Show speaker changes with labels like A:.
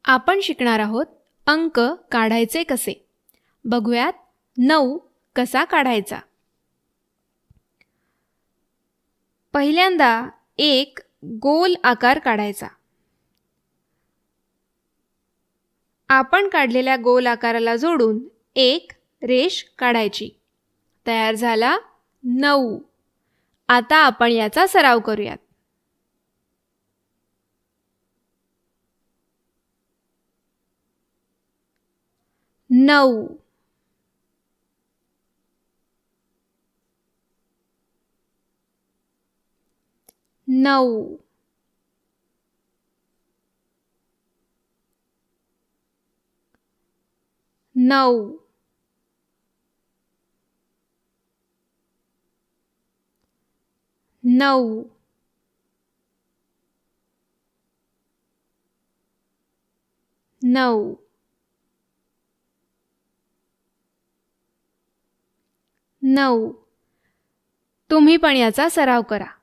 A: आपण शिकणार आहोत अंक काढायचे कसे. बघूयात 9 कसा काढायचा. पहिल्यांदा एक गोल आकार काढायचा. आपण काढलेल्या गोल आकाराला जोडून एक रेष काढायची. तयार झाला 9. आता आपण याचा सराव करूयात. 9 9 9 9 9 9. तुम्ही पण याचा सराव करा.